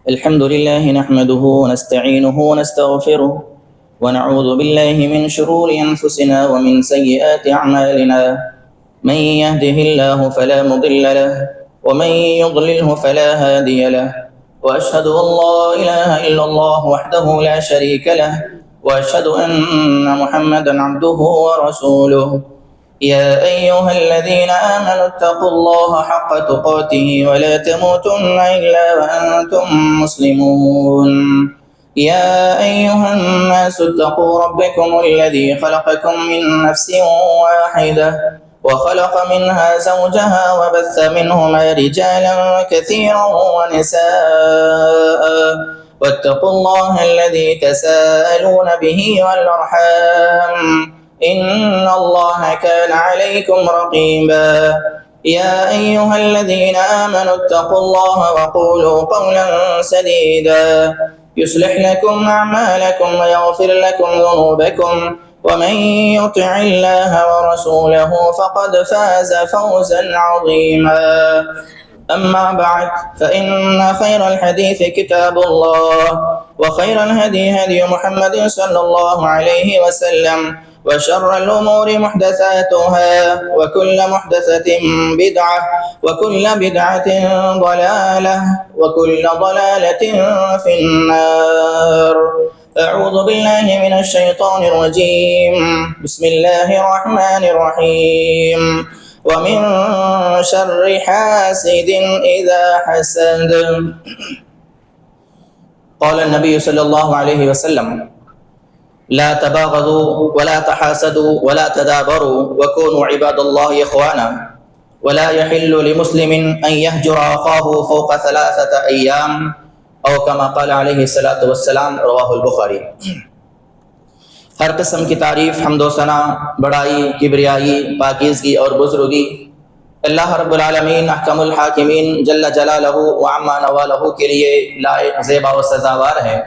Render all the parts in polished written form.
الحمد لله نحمده ونستعينه ونستغفره ونعوذ بالله من شرور أنفسنا ومن سيئات أعمالنا. من يهده الله فلا مضل له ومن يضلله فلا هادي له، وأشهد أن لا إله إلا الله وحده لا شريك له، وأشهد أن محمدا عبده ورسوله. يا أيها الذين آمنوا اتقوا الله حق تقاته ولا تموتن إلا وأنتم مسلمون. يا أيها الناس اتقوا ربكم الذي خلقكم من نفس واحدة وخلق منها زوجها وبث منهما رجالا كثيرا ونساء، واتقوا الله الذي تساءلون به والأرحام إن الله كان عليكم رقيبا. يا أيها الذين آمنوا اتقوا الله وقولوا قولا سديدا يصلح لكم أعمالكم ويغفر لكم ذنوبكم، ومن يطع الله ورسوله فقد فاز فوزا عظيما. أما بعد فإن خير الحديث كتاب الله، وخير الهدي هدي محمد صلى الله عليه وسلم، وشر الأمور محدثاتها، وكل محدثة بدعة، وكل بدعة ضلالة، وكل ضلالة في النار. أعوذ بالله من الشيطان الرجيم. بسم الله الرحمن الرحيم. ومن شر حاسد إذا حسد. قال النبي صلى الله عليه وسلم: لا تباغضوا ولا تحاسدوا ولا تدابروا وكونوا عباد الله إخوانا، ولا يحل لمسلم أن يهجر أخاه فوق 3 أيام أو كما قال عليه الصلاة والسلام. رواہ البخاری. ہر قسم کی تعریف، حمد و ثنا، بڑائی، کبریائی، پاکیزگی اور بزرگی اللہ رب العالمین احکم الحاکمین جل جلالہ وعما نوالہ کے لیے لائق، زیبا و سزاوار ہے،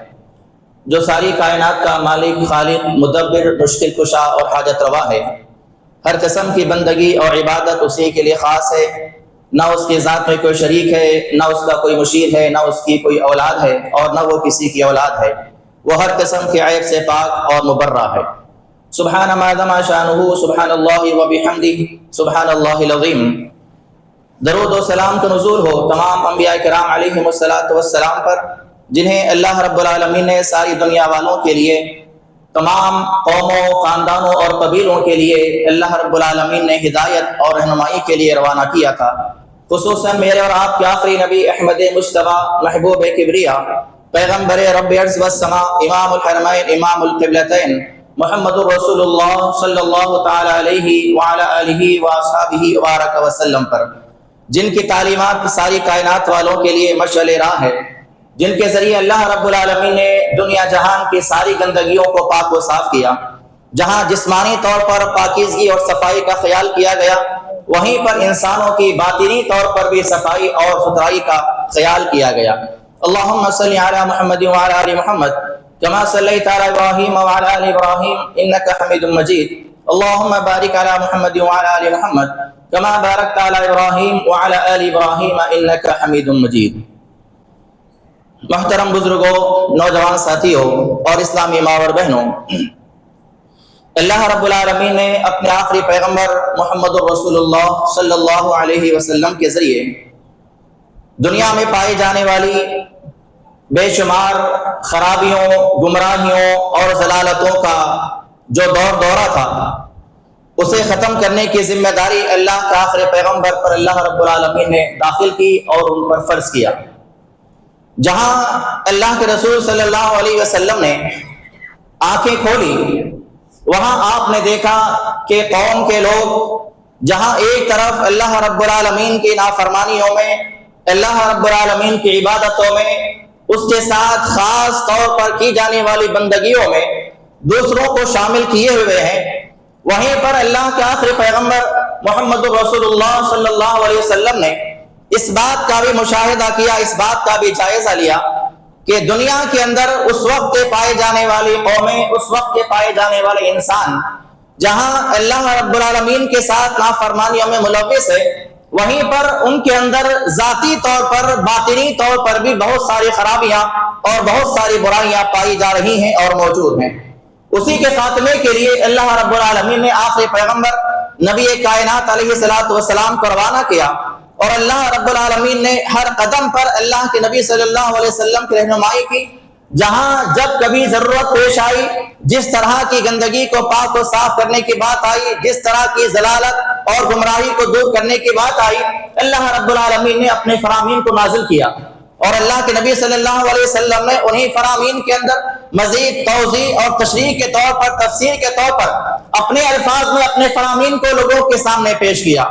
جو ساری کائنات کا مالک، خالق، مدبر، مشکل کشا اور حاجت روا ہے. ہر قسم کی بندگی اور عبادت اسی کے لیے خاص ہے. نہ اس کی ذات میں کوئی شریک ہے، نہ اس کا کوئی مشیر ہے، نہ اس کی کوئی اولاد ہے، اور نہ وہ کسی کی اولاد ہے. وہ ہر قسم کے عیب سے پاک اور مبرہ ہے. سبحان ما عظم شانہ، سبحان اللہ وبحمدہ، سبحان اللہ العظیم. درود و سلام کا نزول ہو تمام انبیاء کرام علیہم الصلاۃ والسلام پر، جنہیں اللہ رب العالمین نے ساری دنیا والوں کے لیے، تمام قوموں، خاندانوں اور قبیلوں کے لیے اللہ رب العالمین نے ہدایت اور رہنمائی کے لیے روانہ کیا تھا. خصوصاً میرے اور آپ کے آخری نبی احمد مجتبیٰ، محبوب کبریا، پیغمبر رب ارض والسماء، امام الحرمین، امام القبلتین، محمد الرسول اللہ صلی اللہ تعالی علیہ وعلی آلہ واصحابہ وبارک وسلم پر، جن کی تعلیمات ساری کائنات والوں کے لیے مشعل راہ ہے، جن کے ذریعے اللہ رب العالمین نے دنیا جہان کی ساری گندگیوں کو پاک و صاف کیا. جہاں جسمانی طور پر پاکیزگی اور صفائی کا خیال کیا گیا، وہیں پر انسانوں کی باطنی طور پر بھی صفائی اور ستھرائی کا خیال کیا گیا. اللہم صلی علی محمد وعلی آل محمد کما صلیت علی ابراہیم وعلی آل ابراہیم انک حمید مجید. اللہم بارک علی محمد وعلی آل محمد کما بارکت علی ابراہیم وعلی آل ابراہیم انک حمید مجید. محترم بزرگوں، نوجوان ساتھیوں اور اسلامی ماں اور بہنوں، اللہ رب العالمین نے اپنے آخری پیغمبر محمد الرسول اللہ صلی اللہ علیہ وسلم کے ذریعے دنیا میں پائی جانے والی بے شمار خرابیوں، گمراہیوں اور ضلالتوں کا جو دورہ تھا، اسے ختم کرنے کی ذمہ داری اللہ کے آخری پیغمبر پر اللہ رب العالمین نے داخل کی اور ان پر فرض کیا. جہاں اللہ کے رسول صلی اللہ علیہ وسلم نے آنکھیں کھولی، وہاں آپ نے دیکھا کہ قوم کے لوگ جہاں ایک طرف اللہ رب العالمین کی نافرمانیوں میں، اللہ رب العالمین کی عبادتوں میں، اس کے ساتھ خاص طور پر کی جانے والی بندگیوں میں دوسروں کو شامل کیے ہوئے ہیں، وہیں پر اللہ کے آخری پیغمبر محمد رسول اللہ صلی اللہ علیہ وسلم نے اس بات کا بھی مشاہدہ کیا، اس بات کا بھی جائزہ لیا کہ دنیا کے اندر اس وقت کے پائے جانے والی قومیں، اس وقت کے پائے جانے والے انسان جہاں اللہ رب العالمین کے ساتھ نافرمانیوں میں ملوث ہے، وہیں پر ان کے اندر ذاتی طور پر باطنی طور پر بھی بہت ساری خرابیاں اور بہت ساری برائیاں پائی جا رہی ہیں اور موجود ہیں۔ اسی کے خاتمے کے لیے اللہ رب العالمین نے آخری پیغمبر نبی کائنات علیہ الصلوۃ والسلام کو روانہ کیا، اور اللہ رب العالمین نے ہر قدم پر اللہ کے نبی صلی اللہ علیہ وسلم کی رہنمائی کی۔ جہاں جب کبھی ضرورت پیش آئی، جس طرح کی گندگی کو پاک و صاف کرنے کی بات آئی، جس طرح کی ضلالت اور گمراہی کو دور کرنے کی بات آئی، اللہ رب العالمین نے اپنے فرامین کو نازل کیا، اور اللہ کے نبی صلی اللہ علیہ وسلم نے انہی فرامین کے اندر مزید توضیح اور تشریح کے طور پر، تفسیر کے طور پر اپنے الفاظ میں اپنے فرامین کو لوگوں کے سامنے پیش کیا،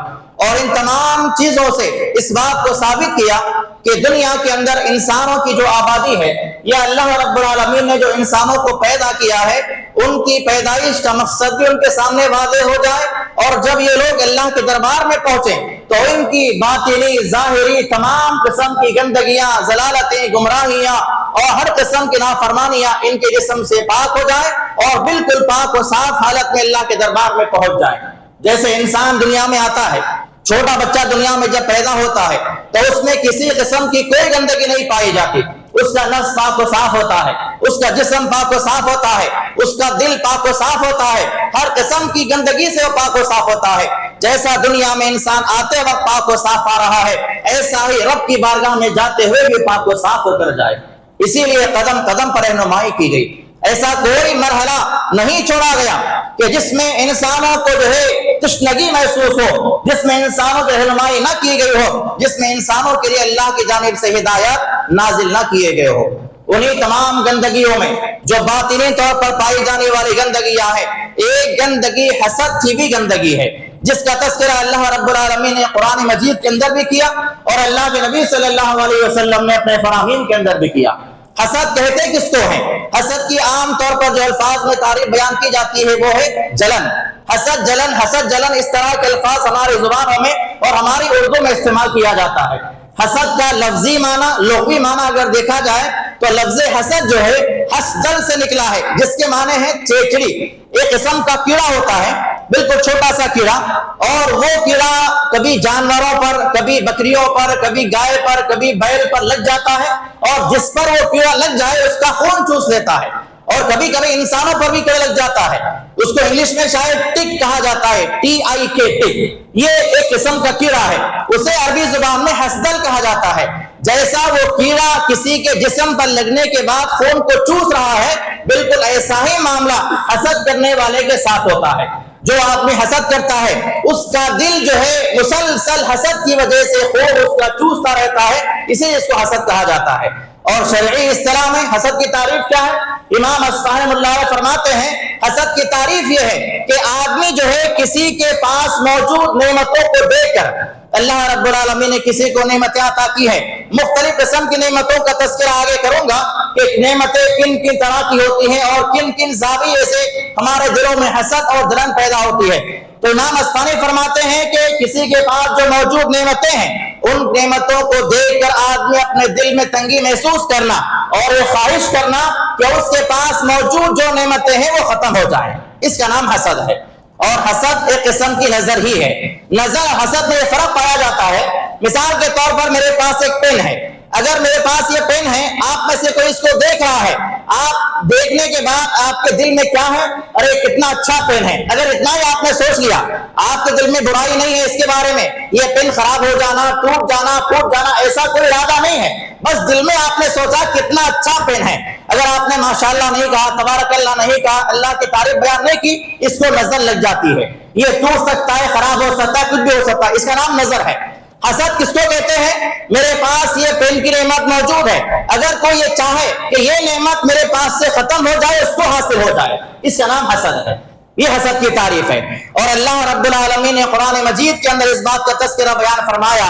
اور ان تمام چیزوں سے اس بات کو ثابت کیا کہ دنیا کے اندر انسانوں کی جو آبادی ہے، یا اللہ رب العالمین نے جو انسانوں کو پیدا کیا ہے، ان کی پیدائش کا مقصد بھی ان کے سامنے واضح ہو جائے، اور جب یہ لوگ اللہ کے دربار میں پہنچیں تو ان کی باطنی ظاہری تمام قسم کی گندگیاں، ضلالتیں، گمراہیاں اور ہر قسم کی نافرمانیاں ان کے جسم سے پاک ہو جائے، اور بالکل پاک و صاف حالت میں اللہ کے دربار میں پہنچ جائے۔ جیسے انسان دنیا میں آتا ہے، چھوٹا بچہ دنیا میں جب پیدا ہوتا ہے تو اس میں کسی قسم کی کوئی گندگی نہیں پائی جاتی، اس کا نفس پاک و صاف ہوتا ہے، اس کا جسم پاک و صاف ہوتا ہے، اس کا دل پاک و صاف ہوتا ہے، ہر قسم کی گندگی سے وہ پاک و صاف ہوتا ہے۔ جیسا دنیا میں انسان آتے وقت پاک و صاف آ رہا ہے، ایسا ہی رب کی بارگاہ میں جاتے ہوئے بھی پاک و صاف ہو کر جائے۔ اسی لیے قدم قدم پر رہنمائی کی گئی، ایسا کوئی مرحلہ نہیں چھوڑا گیا کہ جس میں انسانوں کو جو ہے تشنگی محسوس ہو، جس میں انسانوں کی رہنمائی نہ کی گئی ہو، جس میں انسانوں کے لیے اللہ کی جانب سے ہدایات نازل نہ کیے گئے ہو۔ انہی تمام گندگیوں میں جو باطنی طور پر پائی جانے والی گندگیاں ہیں، ایک گندگی حسد کی بھی گندگی ہے، جس کا تذکرہ اللہ رب العالمین نے قرآن مجید کے اندر بھی کیا، اور اللہ کے نبی صلی اللہ علیہ وسلم نے اپنے فرامین کے اندر بھی کیا۔ حسد کہتے کس کو ہیں؟ حسد کی عام طور پر جو الفاظ میں تعریف بیان کی جاتی ہے وہ ہے جلن۔ حسد جلن، حسد جلن، اس طرح کے الفاظ ہماری زبانوں میں اور ہماری اردو میں استعمال کیا جاتا ہے۔ حسد کا لفظی معنی، لغوی معنی اگر دیکھا جائے تو لفظ حسد جو ہے حسدل سے نکلا ہے، جس کے معنی ہے چیچڑی۔ ایک قسم کا کیڑا ہوتا ہے، بالکل چھوٹا سا کیڑا، اور وہ کیڑا کبھی جانوروں پر، کبھی بکریوں پر، کبھی گائے پر، کبھی بیل پر لگ جاتا ہے، اور جس پر وہ کیڑا لگ جائے اس کا خون چوس لیتا ہے، اور کبھی کبھی انسانوں پر بھی کیڑا لگ جاتا ہے۔ اس کو انگلش میں شاید ٹک کہا جاتا ہے، TIK، ٹک۔ یہ ایک قسم کا کیڑا ہے، اسے عربی زبان میں حسدل کہا جاتا ہے۔ جیسا وہ کیڑا کسی کے جسم پر لگنے کے بعد خون کو چوس رہا ہے، بالکل ایسا ہی معاملہ حسد کرنے والے کے ساتھ ہوتا ہے۔ جو آدمی حسد کرتا ہے اس کا دل جو ہے مسلسل حسد کی وجہ سے خون اس کا چوستا رہتا ہے، اسی لیے اس کو حسد کہا جاتا ہے۔ اور شرعی اصطلاح میں حسد کی تعریف کیا ہے؟ امام اصفہانی رحمۃ اللہ علیہ فرماتے ہیں حسد کی تعریف یہ ہے کہ آدمی جو ہے کسی کے پاس موجود نعمتوں کو دیکھ کر، اللہ رب العالمین نے کسی کو نعمتیں عطا کی ہیں، مختلف قسم کی نعمتوں کا تذکرہ آگے کروں گا کہ نعمتیں کن کن طرح کی ہوتی ہیں اور کن کن زاویے سے ہمارے دلوں میں حسد اور جلن پیدا ہوتی ہے۔ تو امام اصفہانی فرماتے ہیں کہ کسی کے پاس جو موجود نعمتیں ہیں، ان نعمتوں کو دیکھ کر آدمی اپنے دل میں تنگی محسوس کرنا اور یہ خواہش کرنا کہ اس کے پاس موجود جو نعمتیں ہیں وہ ختم ہو جائیں، اس کا نام حسد ہے۔ اور حسد ایک قسم کی نظر ہی ہے۔ نظر حسد میں یہ فرق پایا جاتا ہے، مثال کے طور پر میرے پاس ایک پین ہے، اگر میرے پاس یہ پین ہے، آپ میں سے کوئی اس کو دیکھ رہا ہے، آپ دیکھنے کے بعد آپ کے دل میں کیا ہے؟ ارے کتنا اچھا پین ہے، اگر اتنا ہی آپ نے سوچ لیا، آپ کے دل میں برائی نہیں ہے اس کے بارے میں، یہ پین خراب ہو جانا، ٹوٹ جانا، پھوٹ جانا، ایسا کوئی ارادہ نہیں ہے، بس دل میں آپ نے سوچا کتنا اچھا پین ہے۔ اگر آپ نے ماشاءاللہ نہیں کہا، تبارک اللہ نہیں کہا، اللہ کی تعریف بیان نہیں کی، اس کو نظر لگ جاتی ہے۔ یہ ٹوٹ سکتا ہے، خراب ہو سکتا ہے، کچھ بھی ہو سکتا ہے، اس کا نام نظر ہے۔ حسد کس کو کہتے ہیں؟ میرے پاس یہ پین کی نعمت موجود ہے، اگر کوئی یہ چاہے کہ یہ نعمت میرے پاس سے ختم ہو جائے، اس کو حاصل ہو جائے، اس کا نام حسد ہے۔ یہ حسد کی تعریف ہے۔ اور اللہ رب العالمین نے قرآن مجید کے اندر اس بات کا تذکرہ بیان فرمایا،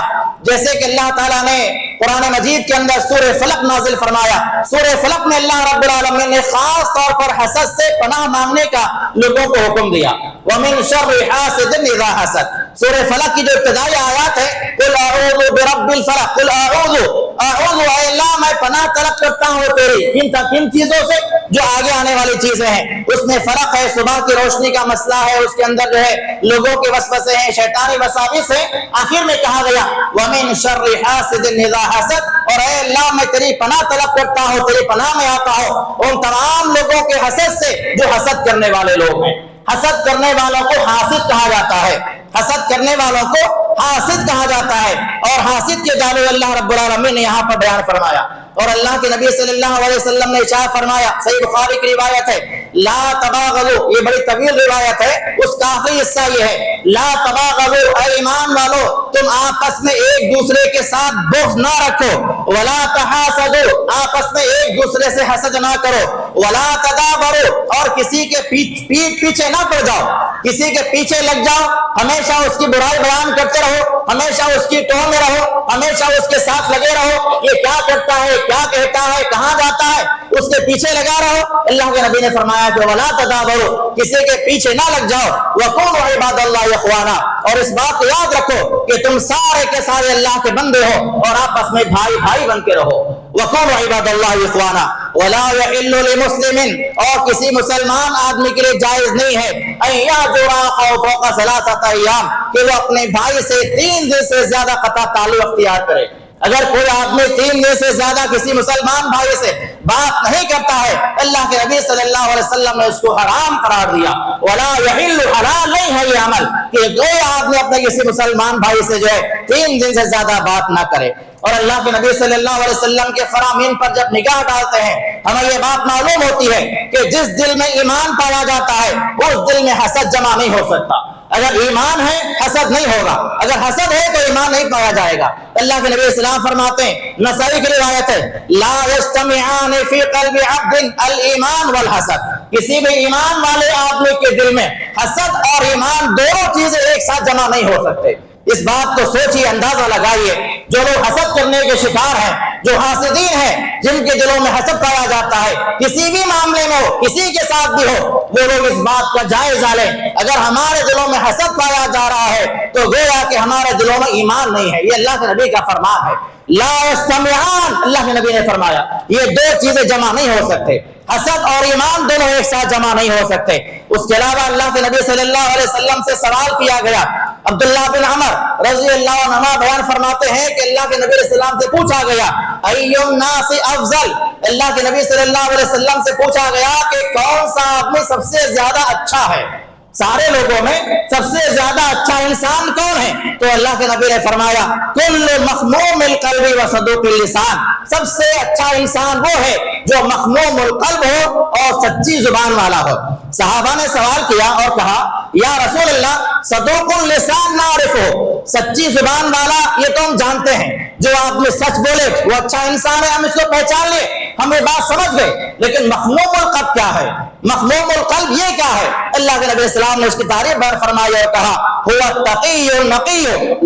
جیسے کہ اللہ تعالیٰ نے قرآن مجید کے اندر سورہ فلق نازل فرمایا۔ سورہ فلق میں اللہ رب العالمین نے خاص طور پر حسد سے پناہ مانگنے کا لوگوں کو حکم دیا۔ وَمِن شَرِّ حَاسِدٍ إِذَا حَسَدَ۔ سورہ فلق کی جو ابتدائی آیات ہے، قُلْ أَعُوذُ بِرَبِّ الْفَلَقِ، قُلْ أَعُوذُ اے اللہ میں پناہ طلب کرتا ہوں تیری کن چیزوں سے؟ جو آگے آنے والی چیزیں ہیں اس میں فرق ہے، صبح کی روشنی کا مسئلہ ہے، اس کے اندر جو ہے لوگوں کے وسوسے ہیں، شیطانی وساوس ہیں۔ آخر میں کہا گیا وَمِن شَرِّ حَاسِدٍ إِذَا حَسَدَ، اور اے اللہ میں تیری پناہ طلب کرتا ہوں، تیری پناہ میں آتا ہوں ان تمام لوگوں کے حسد سے جو حسد کرنے والے لوگ ہیں۔ حسد کرنے والوں کو حاسد کہا جاتا ہے، حسد کرنے والوں کو حاسد کہا جاتا ہے، اور حاسد کے جانب اللہ رب العالمین نے یہاں پر بیان فرمایا، اور اللہ کے نبی صلی اللہ علیہ وسلم نے ارشاد فرمایا، صحیح بخاری کی روایت ہے، لا تباغضوا، یہ بڑی طویل روایت ہے، اس کا آخری حصہ یہ ہے، لا تباغضوا، اے ایمان والو تم آپس میں ایک دوسرے کے ساتھ بغض نہ رکھو، ولا تحاسدوا، آپس میں ایک دوسرے سے حسد نہ کرو، ولا تدابروا، اور کسی کے پیٹ پیچھے نہ پڑ جاؤ، کسی کے پیچھے لگ جاؤ، ہمیشہ اس کی برائی بیان کرتے رہو، ہمیشہ اس کی ٹوہ میں رہو، ہمیشہ اس کے ساتھ لگے رہو، یہ کیا کرتا ہے، کیا کہتا ہے، کہاں جاتا ہے، اس کے پیچھے لگا رہو۔ اللہ کے نبی نے فرمایا کہ ولا تدابروا، کسی کے پیچھے نہ لگ جاؤ، وکونوا عباد اللہ اخوانا، اور اس بات کو یاد رکھو کہ تم سارے کے سارے اللہ کے بندے ہو اور آپس میں بھائی بھائی بن کے رہو۔ وکونوا عباد اللہ اخوانا ولا يحل لمسلم، اور کسی مسلمان آدمی کے لیے جائز نہیں ہے ان يهجر اخاه فوق 3 ایام، کہ وہ اپنے بھائی سے 3 دن سے زیادہ قطع تعلق اختیار کرے۔ اگر کوئی آدمی 3 دن سے زیادہ کسی مسلمان بھائی سے بات نہیں کرتا ہے، اللہ کے نبی صلی اللہ علیہ وسلم نے اس کو حرام قرار دیا۔ ولا يحل، حلال نہیں ہے یہ عمل کہ کوئی آدمی اپنے کسی مسلمان بھائی سے جو ہے 3 دن سے زیادہ بات نہ کرے۔ اور اللہ کے نبی صلی اللہ علیہ وسلم کے فرامین پر جب نگاہ ڈالتے ہیں ہمیں یہ بات معلوم ہوتی ہے کہ جس دل میں ایمان پایا جاتا ہے اس دل میں حسد جمع نہیں ہو سکتا۔ اگر ایمان ہے حسد نہیں ہوگا، اگر حسد ہے تو ایمان نہیں پایا جائے گا۔ اللہ کے نبی اسلام فرماتے ہیں، نسائی کی روایت ہے، لا یجتمعان فی قلب عبد الایمان والحسد، کسی بھی ایمان والے آدمی کے دل میں حسد اور ایمان دونوں چیزیں ایک ساتھ جمع نہیں ہو سکتے۔ اس بات کو سوچیے، اندازہ لگائیے، جو لوگ حسد کرنے کے شکار ہیں، جو حاسدین ہیں، جن کے دلوں میں حسد پایا جاتا ہے، کسی بھی معاملے میں ہو، کسی کے ساتھ بھی ہو، وہ لوگ اس بات کا جائزہ لیں، اگر ہمارے دلوں میں حسد پایا جا رہا ہے تو گویا کہ ہمارے دلوں میں ایمان نہیں ہے۔ یہ اللہ کے نبی کا فرمان ہے، لا یجتمعان، اللہ کے نبی نے فرمایا یہ 2 چیزیں جمع نہیں ہو سکتے، حسد اور ایمان دونوں ایک ساتھ جمع نہیں ہو سکتے۔ اس کے علاوہ اللہ کے نبی صلی اللہ علیہ وسلم سے سوال کیا گیا، عبداللہ بن عمر رضی اللہ عنہ بیان فرماتے ہیں کہ اللہ کے نبی علیہ السلام سے پوچھا گیا ای الناس افضل، اللہ کے نبی صلی اللہ علیہ وسلم سے پوچھا گیا کہ کون سا آدمی سب سے زیادہ اچھا ہے، سارے لوگوں میں سب سے زیادہ اچھا انسان کون ہے؟ تو اللہ کے نبی نے فرمایا کل مخموم القلب و صدوق اللسان، سب سے اچھا انسان وہ ہے جو مخموم القلب ہو اور سچی زبان والا ہو۔ صحابہ نے سوال کیا اور کہا یا رسول اللہ صدوق اللسان نعرف ہو، سچی زبان والا یہ تو ہم جانتے ہیں، جو آدمی سچ بولے وہ اچھا انسان ہے، ہم اس کو پہچان لیں، ہم یہ بات سمجھ گئے، لیکن مخموم القلب کیا ہے؟ مخموم القلب یہ کیا ہے؟ اللہ کے نبی السلام نے اس کی تعریف بیان فرمائی اور کہا هو التقی النقی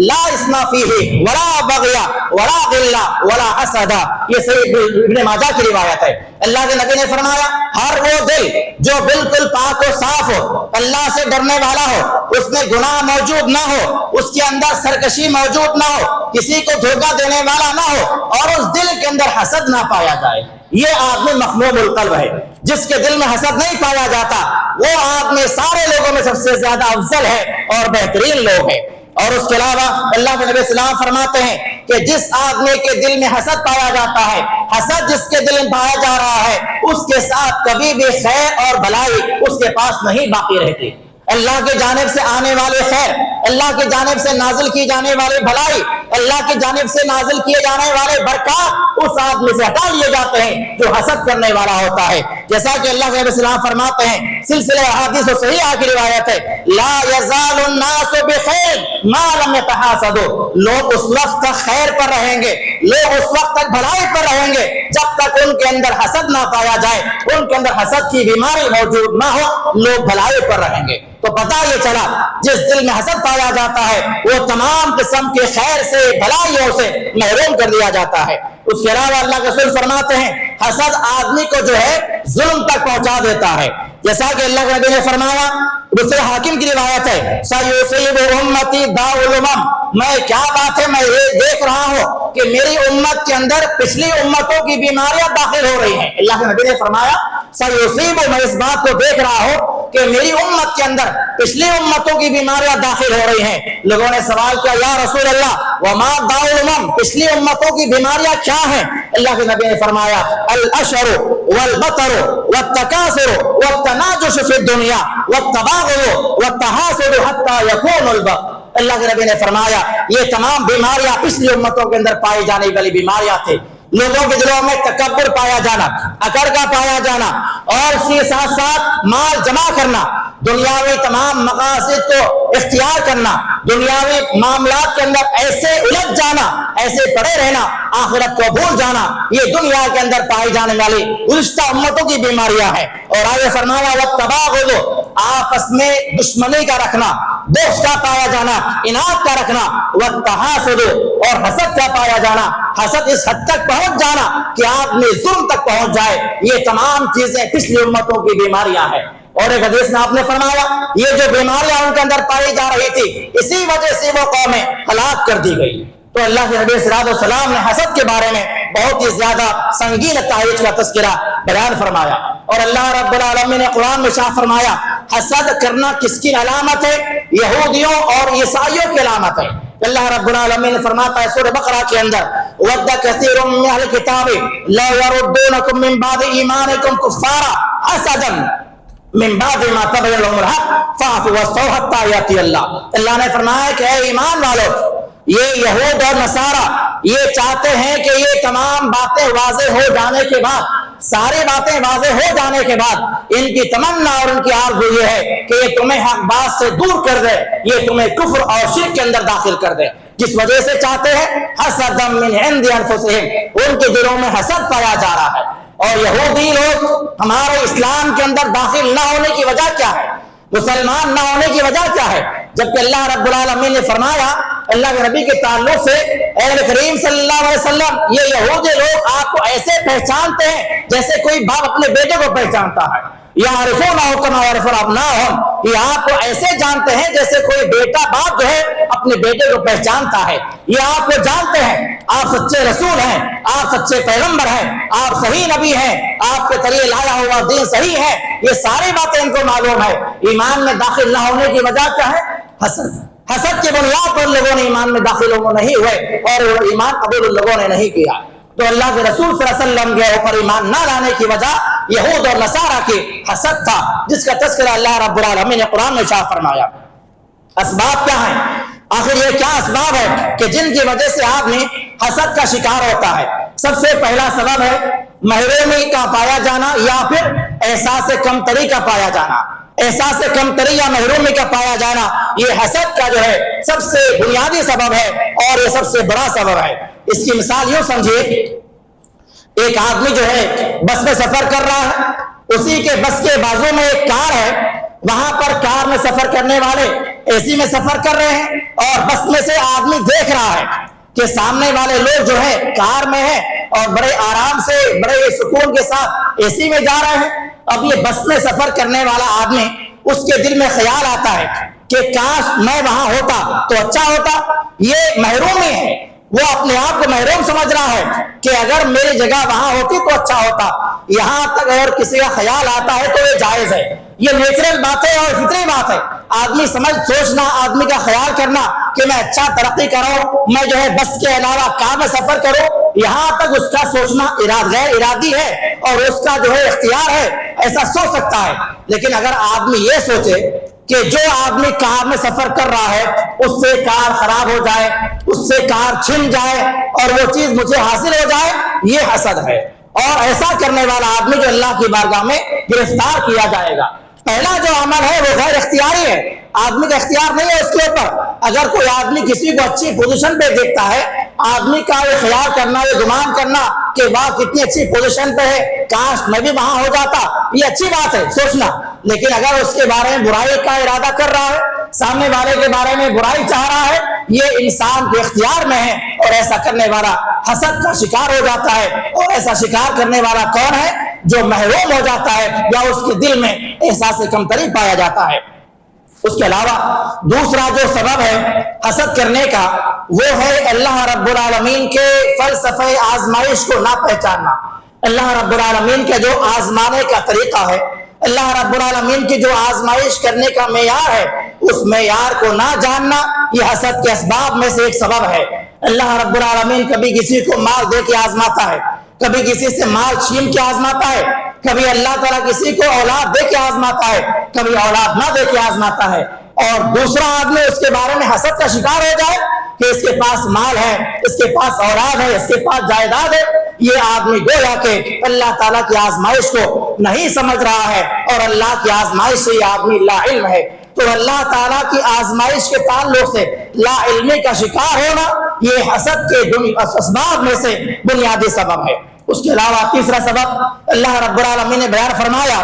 لا اسم فیہ ولا بغی ولا غل ولا حسد، یہ صحیح ابن ماجہ کی روایت ہے۔ اللہ کے نبی نے فرمایا ہر وہ دل جو بالکل پاک و صاف ہو، اللہ سے ڈرنے والا ہو، اس میں گناہ موجود نہ ہو، اس کے اندر سرکشی موجود نہ ہو، کسی کو دھوکہ دینے والا نہ ہو، اور اس دل کے اندر حسد نہ پایا جائے، یہ آدمی مخموم القلب ہے۔ جس کے دل میں حسد نہیں پایا جاتا وہ آدمی سارے لوگوں میں سب سے زیادہ افضل ہے اور بہترین لوگ ہیں۔ اور اس کے علاوہ اللہ کے نبی السلام فرماتے ہیں کہ جس آدمی کے دل میں حسد پایا جاتا ہے، حسد جس کے دل میں پایا جا رہا ہے، اس کے ساتھ کبھی بھی خیر اور بھلائی اس کے پاس نہیں باقی رہتی۔ اللہ کی جانب سے آنے والے خیر، اللہ کی جانب سے نازل کی جانے والے بھلائی، اللہ کی جانب سے نازل کیے جانے والے برکات اس آدمی سے ہٹا لیے جاتے ہیں جو حسد کرنے والا ہوتا ہے۔ جیسا کہ اللہ کے نبی صلی اللہ علیہ وسلم فرماتے ہیں، سلسلہ احادیث و صحیحہ کی روایت ہے، لا یزال الناس بخیر ما لم یتحاسدوا، لوگ اس وقت تک خیر پر رہیں گے، لوگ اس وقت تک بھلائی پر رہیں گے جب تک ان کے اندر حسد نہ پایا جائے، ان کے اندر حسد کی بیماری موجود نہ ہو، لوگ بھلائی پر رہیں گے۔ تو پتہ یہ چلا جس دل میں حسد پایا جاتا ہے وہ تمام قسم کے خیر سے، بھلائیوں سے محروم کر دیا جاتا ہے۔ اس کے علاوہ اللہ کے رسول فرماتے ہیں حسد آدمی کو جو ہے ظلم تک پہنچا دیتا ہے، جیسا کہ اللہ کے نبی نے فرمایا دوسرے حاکم کی روایت ہے سیصیب امتی داء الامم، میں کیا بات ہے، میں یہ دیکھ رہا ہوں کہ میری امت کے اندر پچھلی امتوں کی بیماریاں داخل ہو رہی ہیں۔ اللہ کے نبی نے فرمایا سیصیب، میں اس بات کو دیکھ رہا ہوں کہ میری امت کے اندر پچھلی امتوں کی بیماریاں داخل ہو رہی ہیں۔ لوگوں نے سوال کیا یا رسول اللہ وما داء الامم، پچھلی امتوں کی بیماریاں کیا ہیں؟ اللہ کے نبی نے فرمایا الاشر والبطر والتکاثر والتناجش فی الدنیا والتباغض والتحاسد حتى يكون البغض۔ اللہ کے نبی نے فرمایا یہ تمام بیماریاں پچھلی امتوں کے اندر پائی جانے والی بیماریاں تھے۔ لوگوں کے دلوں میں تکبر پایا جانا، اکڑ کا پایا جانا، اور اس کے ساتھ ساتھ مال جمع کرنا، دنیاوی تمام مقاصد کو اختیار کرنا، دنیاوی معاملات کے اندر ایسے الجھ جانا، ایسے پڑے رہنا، آخرت کو بھول جانا، یہ دنیا کے اندر پائی جانے والی گزشتہ امتوں کی بیماریاں ہیں۔ اور آگے فرمایا والتباغض، آپس میں دشمنی کا رکھنا، دوست کا پایا جانا، اناد کا رکھنا، والتحاسد، اور حسد کا پایا جانا، حسد اس حد تک پہنچ جانا کہ آدمی ظلم تک پہنچ جائے، یہ تمام چیزیں پچھلی امتوں کی بیماریاں ہیں۔ اور ایک حدیث میں آپ نے فرمایا یہ جو بیماریاں ان کے اندر پائی جا رہی تھی اسی وجہ سے وہ قومیں ہلاک کر دی گئی۔ تو اللہ کے نبی صلی اللہ علیہ وسلم نے حسد کے بارے میں بہت ہی زیادہ سنگین نتائج کا تذکرہ بیان فرمایا۔ اور اللہ رب العالمین نے قرآن میں شاہ فرمایا حسد کرنا کس کی علامت ہے؟ یہودیوں اور عیسائیوں کی علامت ہے۔ اللہ رب العالمین نے فرماتا ہے سورہ بقرہ کے اندر وَدَّ كَثِيرٌ مِّنْ أَهْلِ الْكِتَابِ لَوْ يَرُدُّونَكُم مِّن بَعْدِ إِيمَانِكُمْ كُفَّارًا حَسَدًا من بعد ما تبين لهم الحق فاعفوا واصفحوا حتى يأتي اللہ۔ اللہ نے فرمایا کہ اے ایمان والو، یہ یہود اور نصارہ یہ چاہتے ہیں کہ یہ تمام باتیں واضح ہو جانے کے بعد، ساری باتیں واضح ہو جانے کے بعد ان کی تمنا اور ان کی آرزو یہ ہے کہ یہ تمہیں حق بات سے دور کر دے، یہ تمہیں کفر اور شرک کے اندر داخل کر دے۔ جس وجہ سے چاہتے ہیں حسدا من عند انفسہم، ان کے دلوں میں حسد پایا جا رہا ہے۔ اور یہودی لوگ ہمارے اسلام کے اندر داخل نہ ہونے کی وجہ کیا ہے؟ مسلمان نہ ہونے کی وجہ کیا ہے؟ جبکہ اللہ رب العالمین نے فرمایا اللہ کے نبی کے تعلق سے اے نبی کریم صلی اللہ علیہ وسلم یہ یہودی لوگ آپ کو ایسے پہچانتے ہیں جیسے کوئی باپ اپنے بیٹے کو پہچانتا ہے، یعرفونہ کما یعرف ابناءہم، یہ آپ کو ایسے جانتے ہیں جیسے کوئی بیٹا باپ جو ہے اپنے بیٹے کو پہچانتا ہے۔ یہ آپ کو جانتے ہیں آپ سچے رسول ہیں، آپ سچے پیغمبر ہیں، آپ صحیح نبی ہیں، آپ کے ذریعے لایا ہوا دین صحیح ہے، یہ ساری باتیں ان کو معلوم ہے۔ ایمان میں داخل نہ ہونے کی وجہ کیا ہے؟ حسد۔ حسد کی بنیاد پر لوگوں نے ایمان میں داخل نہیں ہوئے اور وہ ایمان قبول لوگوں نے نہیں کیا۔ تو اللہ کے رسول صلی اللہ علیہ وسلم کے اوپر ایمان نہ لانے کی وجہ یہود اور نصارہ کی حسد تھا، جس کا تذکرہ اللہ رب العالمین نے قرآن میں شاہ فرمایا۔ اسباب کیا ہیں؟ آخر یہ کیا اسباب ہے کہ جن کی وجہ سے آدمی حسد کا شکار ہوتا ہے؟ سب سے پہلا سبب ہے محرومی کا پایا جانا یا پھر احساس کمتری کا پایا جانا۔ احساس کمتری یا محرومی کا پایا جانا یہ حسد کا جو ہے سب سے بنیادی سبب ہے اور یہ سب سے بڑا سبب ہے۔ اس کی مثال یوں سمجھیے، ایک آدمی جو ہے بس میں سفر کر رہا ہے، اسی کے بس کے بازو میں ایک کار ہے، وہاں پر کار میں سفر کرنے والے اے سی میں سفر کر رہے ہیں اور بس میں سے آدمی دیکھ رہا ہے کہ سامنے والے لوگ جو ہے کار میں ہیں اور بڑے آرام سے بڑے سکون کے ساتھ اے سی میں جا رہے ہیں۔ اب یہ بس میں سفر کرنے والا آدمی اس کے دل میں خیال آتا ہے کہ کاش میں وہاں ہوتا تو اچھا ہوتا۔ یہ محرومی ہے، وہ اپنے آپ کو محروم سمجھ رہا ہے کہ اگر میری جگہ وہاں ہوتی تو اچھا ہوتا۔ یہاں تک اگر کسی کا خیال آتا ہے تو یہ جائز ہے، یہ نیچرل بات ہے اور فطری بات ہے۔ آدمی سوچنا، آدمی کا خیال کرنا کہ میں اچھا ترقی کروں، میں جو ہے بس کے علاوہ کار میں سفر کروں، یہاں تک اس کا سوچنا غیر ارادی ہے اور اس کا جو ہے اختیار ہے، ایسا سوچ سکتا ہے۔ لیکن اگر آدمی یہ سوچے کہ جو آدمی کار میں سفر کر رہا ہے اس سے کار خراب ہو جائے، اس سے کار چھن جائے اور وہ چیز مجھے حاصل ہو جائے، یہ حسد ہے۔ اور ایسا کرنے والا آدمی جو اللہ کی بارگاہ میں گرفتار کیا جائے گا۔ پہلا جو عمل ہے وہ غیر اختیاری ہے، آدمی کا اختیار نہیں ہے اس کے اوپر۔ اگر کوئی آدمی کسی کو اچھی پوزیشن پہ دیکھتا ہے، آدمی کا یہ خیال کرنا، یہ گمان کرنا کہ واہ کتنی اچھی پوزیشن پہ ہے، کاش میں بھی وہاں ہو جاتا، یہ اچھی بات ہے سوچنا۔ لیکن اگر اس کے بارے میں برائی کا ارادہ کر رہا ہے، سامنے والے کے بارے میں برائی چاہ رہا ہے، یہ انسان کے اختیار میں ہے اور ایسا کرنے والا حسد کا شکار ہو جاتا ہے۔ اور ایسا شکار کرنے والا کون ہے؟ جو محروم ہو جاتا ہے یا اس کے دل میں احساس کمتری پایا جاتا ہے۔ اس کے علاوہ دوسرا جو سبب ہے حسد کرنے کا وہ ہے اللہ رب العالمین کے فلسفہ آزمائش کو نہ پہچاننا. اللہ رب العالمین کے جو آزمانے کا طریقہ ہے، اللہ رب العالمین کی جو آزمائش کرنے کا معیار ہے، اس معیار کو نہ جاننا یہ حسد کے اسباب میں سے ایک سبب ہے. اللہ رب العالمین کبھی کسی کو مال دے کے آزماتا ہے، کبھی کسی سے مال چھین کے آزماتا ہے، کبھی اللہ تعالیٰ کسی کو اولاد دے کے آزماتا ہے، کبھی اولاد نہ دے کے آزماتا ہے. اور دوسرا آدمی اس کے بارے میں حسد کا شکار ہو جائے کہ اس کے پاس مال ہے، اس کے پاس اولاد ہے، اس کے پاس جائیداد ہے. یہ آدمی گویا کہ اللہ تعالیٰ کی آزمائش کو نہیں سمجھ رہا ہے اور اللہ کی آزمائش سے یہ آدمی لا علم ہے. تو اللہ تعالیٰ کی آزمائش کے تعلق سے لا علمی کا شکار ہونا یہ حسد کے اسباب میں سے بنیادی سبب ہے. اس کے علاوہ تیسرا سبب اللہ رب العالمین نے بیان فرمایا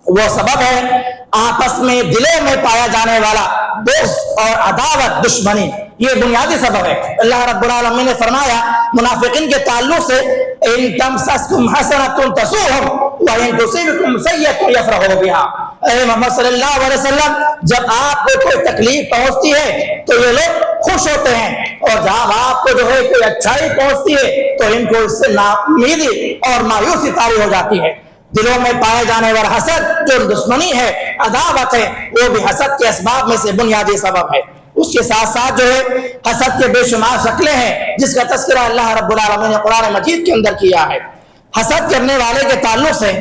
وہ سبب ہے آپس میں دلوں میں پایا جانے والا بغض اور عداوت، دشمنی. یہ بنیادی سبب ہے. اللہ رب العالمین نے فرمایا منافقین کے تعلق سے ان تمسسکم حسنۃ تسؤہم وان تصبکم سیئۃ یفرحوا بها. اے محمد صلی اللہ علیہ وسلم، جب آپ کو کوئی تکلیف پہنچتی ہے تو یہ لوگ خوش ہوتے ہیں، اور جب آپ کو جو ہے کوئی اچھائی پہنچتی ہے تو ان کو اس سے ناامیدی اور مایوسی طاری ہو جاتی ہے. دلوں میں پائے جانے والا حسد جو دشمنی ہے، عداوت ہے، وہ بھی حسد کے اسباب میں سے بنیادی سبب ہے. اس کے ساتھ ساتھ جو ہے حسد کے بے شمار شکلیں ہیں جس کا تذکرہ اللہ رب العالمین نے قرآن مجید کے اندر کیا ہے. حسد کرنے والے کے تعلق سے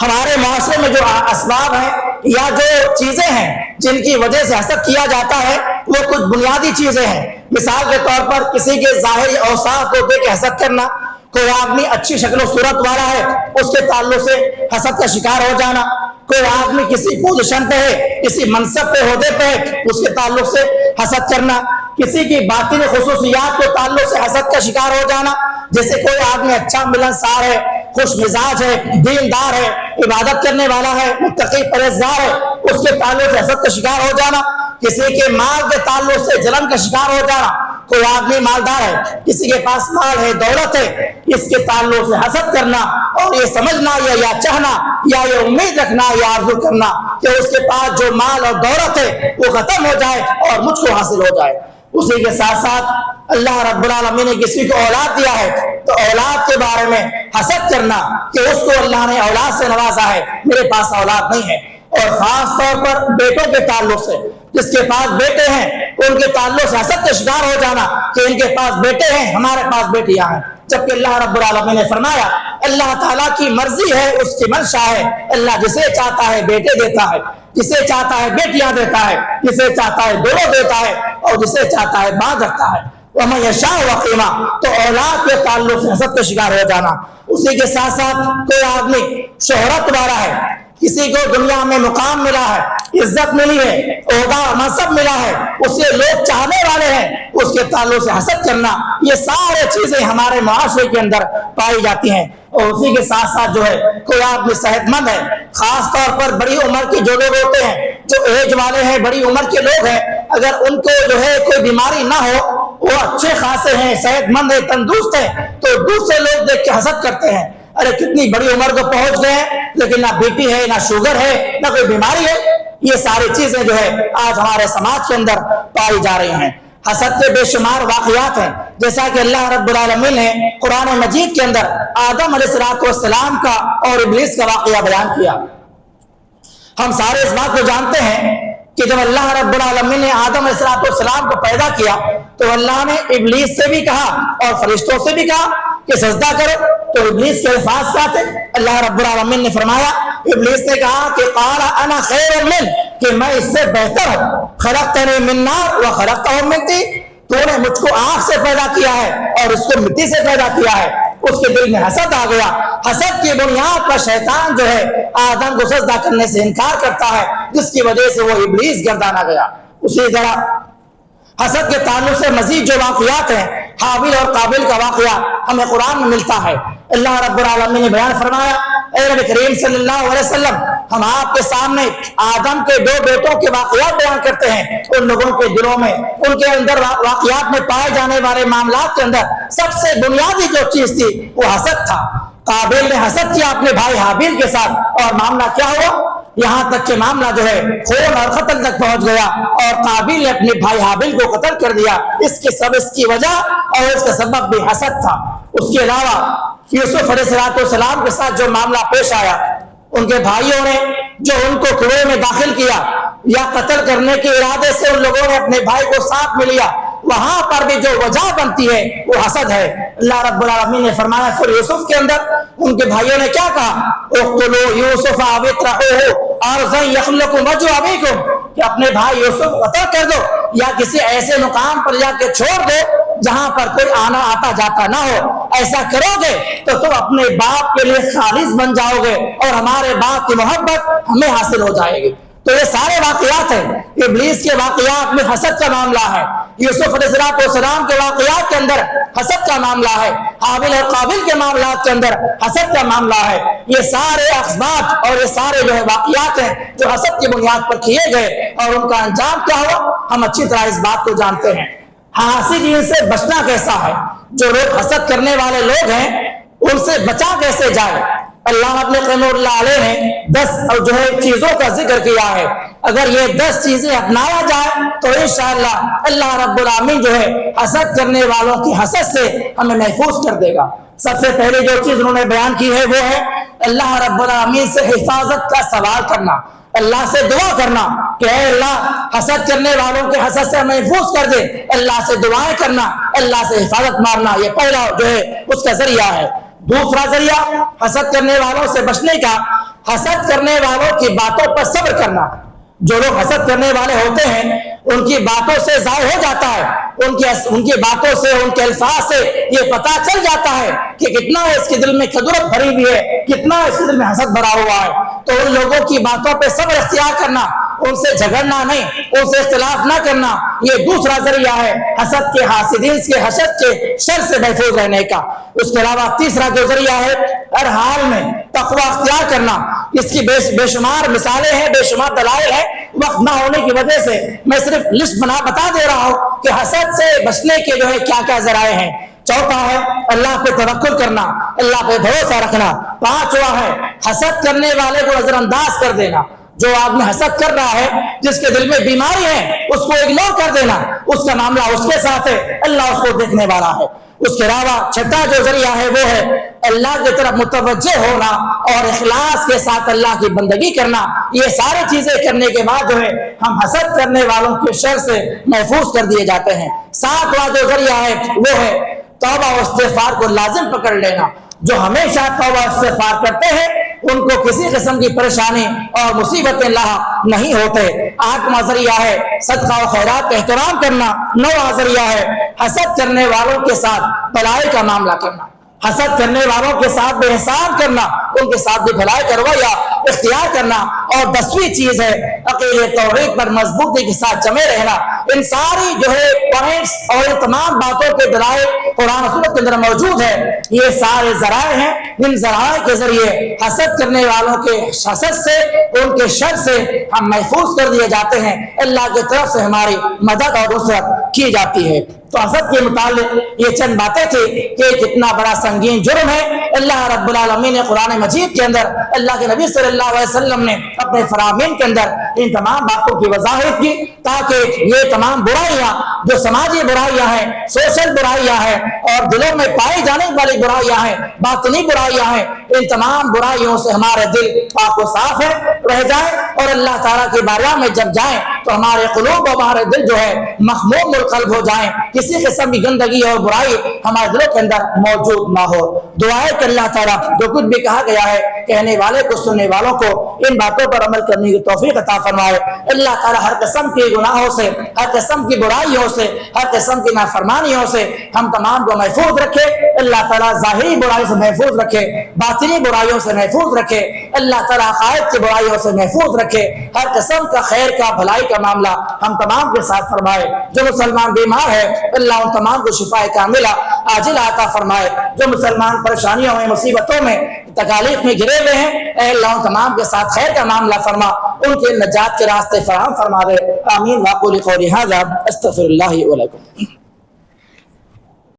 ہمارے معاشرے میں جو اسباب ہیں یا جو چیزیں ہیں جن کی وجہ سے حسد کیا جاتا ہے وہ کچھ بنیادی چیزیں ہیں. مثال کے طور پر کسی کے ظاہری اوصاف کو دیکھ کے حسد کرنا، کوئی آدمی اچھی شکل و صورت والا ہے اس کے تعلق سے حسد کا شکار ہو جانا، کوئی آدمی کسی پوزیشن پہ ہے، کسی منصب پہ، عہدے پہ ہے، اس کے تعلق سے حسد کرنا، کسی کی باطنی خصوصیات کے تعلق سے حسد کا شکار ہو جانا. جیسے کوئی آدمی اچھا ملنسار ہے، خوش مزاج ہے، دیندار ہے، عبادت کرنے والا ہے، متقی پرہیزگار ہے، اس کے تعلق سے حسد کا شکار ہو جانا. کسی کے مال کے تعلق سے جلن کا شکار ہو جانا. کوئی آدمی مالدار ہے، کسی کے پاس مال ہے، دولت ہے، اس کے تعلق سے حسد کرنا اور یہ سمجھنا یا چاہنا یا یہ امید رکھنا یا آرزو کرنا کہ اس کے پاس جو مال اور دولت ہے وہ ختم ہو جائے اور مجھ کو حاصل ہو جائے. اسی کے ساتھ ساتھ اللہ رب العالمین نے کسی کو اولاد دیا ہے تو اولاد کے بارے میں حسد کرنا کہ اس کو اللہ نے اولاد سے نوازا ہے، میرے پاس اولاد نہیں ہے. اور خاص طور پر بیٹوں کے تعلق سے جس کے پاس بیٹے ہیں ان کے تعلق سے حسد کا شکار ہو جانا کہ ان کے پاس بیٹے ہیں، ہمارے پاس بیٹیاں ہیں. جبکہ اللہ رب العالمین نے فرمایا اللہ تعالیٰ کی مرضی ہے، اس کی منشا ہے. اللہ جسے چاہتا ہے بیٹے دیتا ہے، جسے چاہتا ہے بیٹیاں دیتا ہے، جسے چاہتا ہے دونوں دیتا ہے اور جسے چاہتا ہے باز رکھتا ہے. وَمَن يَشَاءُ وَقِيمًا. تو اولاد کے تعلق سے حسد کا شکار ہو جانا. اسی کے ساتھ ساتھ کوئی آدمی شہرت والا ہے، کسی کو دنیا میں مقام ملا ہے، عزت ملی ہے، عہدہ منصب ملا ہے، اسے لوگ چاہنے والے ہیں، اس کے تعلق سے حسد کرنا، یہ سارے چیزیں ہمارے معاشرے کے اندر پائی جاتی ہیں. اور اسی کے ساتھ ساتھ جو ہے کوئی آدمی صحت مند ہے، خاص طور پر بڑی عمر کے جو لوگ ہوتے ہیں، جو ایج والے ہیں، بڑی عمر کے لوگ ہیں، اگر ان کو جو ہے کوئی بیماری نہ ہو، وہ اچھے خاصے ہیں، صحت مند ہیں، تندرست ہیں، تو دوسرے لوگ دیکھ کے حسد کرتے ہیں، ارے کتنی بڑی عمر کو پہنچ گئے ہیں لیکن نہ بی پی ہے، نہ شوگر ہے، نہ کوئی بیماری ہے. یہ ساری چیزیں جو ہے آج ہمارے سماج کے اندر پائی جا رہی ہیں. حسد کے بے شمار واقعات ہیں، جیسا کہ اللہ رب العالمین نے قرآن مجید کے اندر آدم علیہ السلام کا اور ابلیس کا واقعہ بیان کیا. ہم سارے اس بات کو جانتے ہیں کہ جب اللہ رب العالمین نے آدم علیہ السلام کو پیدا کیا تو اللہ نے ابلیس سے بھی کہا اور فرشتوں سے بھی کہا کہ سجدہ کرو. تو ابلیس کے الفاظ کیا تھے؟ اللہ رب العالمین نے فرمایا، ابلیس نے کہا کہ قال انا خیر من، کہ میں اس سے بہتر ہوں، خلقتنی من نار وخلقتہ من طین، تو نے مجھ کو آگ سے پیدا کیا ہے اور اس کو مٹی سے پیدا کیا ہے. اس کے دل میں حسد آ گیا. حسد کی بنیاد پر شیطان جو ہے آدم کو سجدہ کرنے سے انکار کرتا ہے، جس کی وجہ سے وہ ابلیس گردانا گیا. اسی طرح حسد کے تعلق سے مزید جو واقعات ہیں، حابیل اور قابیل کا واقعہ ہمیں قرآن میں ملتا ہے. اللہ رب العالمین نے بیان فرمایا، اے نبی کریم صلی اللہ علیہ وسلم، ہم آپ کے سامنے آدم کے 2 بیٹوں کے واقعات بیان کرتے ہیں. ان لوگوں کے دلوں میں، ان کے اندر واقعات میں پائے جانے والے معاملات کے اندر سب سے بنیادی جو چیز تھی وہ حسد تھا. قابیل نے حسد کیا اپنے بھائی حابیل کے ساتھ اور معاملہ کیا ہوا؟ یہاں تک کہ معاملہ جو ہے خون اور قتل تک پہنچ گیا اور قابیل نے اپنے بھائی حابیل کو قتل کر دیا. اس کی وجہ اور اس کا سبب بھی حسد تھا. اس کے علاوہ یوسف علیہ السلام کے ساتھ جو معاملہ پیش آیا، ان کے بھائیوں نے جو ان کو کنویں میں داخل کیا یا قتل کرنے کے ارادے سے ان لوگوں نے اپنے بھائی کو ساتھ میں لیا، وہاں پر بھی جو وجہ بنتی ہے وہ حسد ہے. اللہ رب العالمین نے فرمایا سورہ یوسف کے اندر ان کے بھائیوں نے کیا کہا، اقتلوا یوسف او اطرحوه ارضا یخل لکم وجه ابیکم، کہ اپنے بھائی یوسف قتل کر دو یا کسی ایسے مقام پر جا کے چھوڑ دو جہاں پر کوئی آنا آتا جاتا نہ ہو. ایسا کرو گے تو تم اپنے باپ کے لیے خالص بن جاؤ گے اور ہمارے باپ کی محبت ہمیں حاصل ہو جائے گی. تو یہ سارے واقعات ہیں. ابلیس کے واقعات میں حسد کا معاملہ ہے، یوسف علیہ السلام کے واقعات کے اندر حسد کا معاملہ ہے، حابیل اور قابیل کے معاملات کے اندر حسد کا معاملہ ہے. یہ سارے اسباب اور یہ سارے جو ہے واقعات ہیں جو حسد کی بنیاد پر کیے گئے اور ان کا انجام کیا ہوا ہم اچھی طرح اس بات کو جانتے ہیں. حاسدین سے بچنا کیسا ہے؟ جو لوگ حسد کرنے والے لوگ ہیں ان سے بچا کیسے جائے؟ اللہ اپنے قرآن اللہ علیہ نے 10 جو ہے چیزوں کا ذکر کیا ہے. اگر یہ 10 چیزیں اپنایا جائے تو انشاءاللہ اللہ رب العالمین جو ہے حسد کرنے والوں کی حسد سے ہمیں محفوظ کر دے گا. سب سے پہلے جو چیز انہوں نے بیان کی ہے وہ ہے اللہ رب العالمین سے حفاظت کا سوال کرنا، اللہ سے دعا کرنا کہ اے اللہ حسد کرنے والوں کے حسد سے محفوظ کر دے. اللہ سے دعائیں کرنا، اللہ سے حفاظت مانگنا، یہ پہلا جو ہے اس کا ذریعہ ہے. دوسرا ذریعہ حسد کرنے والوں سے بچنے کا، حسد کرنے والوں کی باتوں پر صبر کرنا. جو لوگ حسد کرنے والے ہوتے ہیں ان کی باتوں سے ظاہر ہو جاتا ہے، ان کی باتوں سے، ان کے الفاظ سے یہ پتا چل جاتا ہے کہ کتنا اس کے دل میں کدورت بھری ہوئی ہے، کتنا اس کے دل میں حسد بھرا ہوا ہے. تو ان لوگوں کی باتوں پہ صبر اختیار کرنا، ان سے جھگڑنا نہیں، ان سے اختلاف نہ کرنا، یہ دوسرا ذریعہ ہے حسد کے، حاسدین کے حسد کے شر سے محفوظ رہنے کا. اس کے علاوہ تیسرا جو ذریعہ ہے ہر حال میں تقوی اختیار کرنا. اس کی بے شمار مثالیں ہیں، بے شمار دلائل ہیں. وقت نہ ہونے کی وجہ سے میں صرف لسٹ بتا دے رہا ہوں کہ حسد سے بچنے کے جو ہے کیا کیا ذرائع ہیں. چوتھا ہے اللہ پہ توکل کرنا، اللہ پہ بھروسہ رکھنا. پانچواں ہے حسد کرنے والے کو نظر انداز کر دینا. جو آدمی حسد کر رہا ہے، جس کے دل میں بیماری ہے، اس کو اگنور کر دینا. اس کا معاملہ اس کے ساتھ ہے، اللہ اس کو دیکھنے والا ہے. اس کے علاوہ چھٹا جو ذریعہ ہے وہ ہے اللہ کی طرف متوجہ ہونا اور اخلاص کے ساتھ اللہ کی بندگی کرنا. یہ ساری چیزیں کرنے کے بعد جو ہے ہم حسد کرنے والوں کے شر سے محفوظ کر دیے جاتے ہیں. ساتواں جو ذریعہ ہے وہ ہے توبہ و استغفار کو لازم پکڑ لینا. جو ہمیشہ توبہ و استغفار کرتے ہیں ان کو کسی قسم کی پریشانی اور مصیبتیں لاحق نہیں ہوتے. آٹھواں ذریعہ ہے صدقہ و خیرات کا احترام کرنا. نواں ذریعہ ہے حسد کرنے والوں کے ساتھ بھلائی کا معاملہ کرنا، حسد کرنے والوں کے ساتھ بے احسان کرنا، ان کے ساتھ بھی بھلائی کا رویہ اختیار کرنا. اور 10ویں چیز ہے عقیدہ توحید پر مضبوطی کے ساتھ جمے رہنا. ان ساری جو ہے پوائنٹس اور ان تمام باتوں کے دلائل قرآن و سنت کے اندر موجود ہے. یہ سارے ذرائع ہیں، ان ذرائع کے ذریعے حسد کرنے والوں کے حسد سے، ان کے شر سے ہم محفوظ کر دیے جاتے ہیں. اللہ کی طرف سے ہماری مدد اور نصرت کی جاتی ہے. تو حسد کے متعلق یہ چند باتیں تھیں کہ کتنا بڑا سنگین جرم ہے. اللہ رب العالمین نے قرآن مجید کے اندر، اللہ کے نبی صلی اللہ علیہ وسلم نے اپنے فرامین کے اندر ان تمام باتوں کی وضاحت کی تاکہ یہ تمام برائیاں جو سماجی برائیاں ہیں، سوشل برائیاں ہیں اور دلوں میں پائی جانے والی برائیاں ہیں، باطنی برائیاں ہیں، ان تمام برائیوں سے ہمارے دل پاک و صاف ہے رہ جائیں اور اللہ تعالیٰ کی بارگاہ میں جب جائیں تو ہمارے قلوب و ہمارے دل جو ہے مخموم القلب ہو جائیں، کسی قسم کی گندگی اور برائی ہمارے دلوں کے اندر موجود نہ ہو. دعائے کہ اللہ تعالیٰ جو کچھ بھی کہا گیا ہے کہنے والے کو، سننے والوں کو ان باتوں پر عمل کرنے کی توفیق عطا فرمائے. اللہ تعالیٰ ہر قسم کے گناہوں سے، ہر قسم کی برائیوں سے، ہر قسم کی نافرمانیوں سے ہم تمام کو محفوظ رکھے. اللہ تعالیٰ ظاہری برائی سے محفوظ رکھے، باطنی برائیوں سے محفوظ رکھے. اللہ تعالیٰ عقائد کی برائیوں سے محفوظ رکھے. ہر قسم کا خیر کا، بھلائی کا معاملہ ہم تمام کے ساتھ فرمائے. جو مسلمان بیمار ہے اللہ ان تمام کو شفا کاملہ عاجلہ عطا فرمائے. جو مسلمان پریشانیوں میں، مصیبتوں میں، تکالیف میں گرے ہوئے ہیں اے اللہ ان تمام کے ساتھ خیر کا معاملہ فرما، ان کے نجات کے راستے فراہم فرما دے. آمین. واقول قولی ھذا استغفر اللہ ولکم.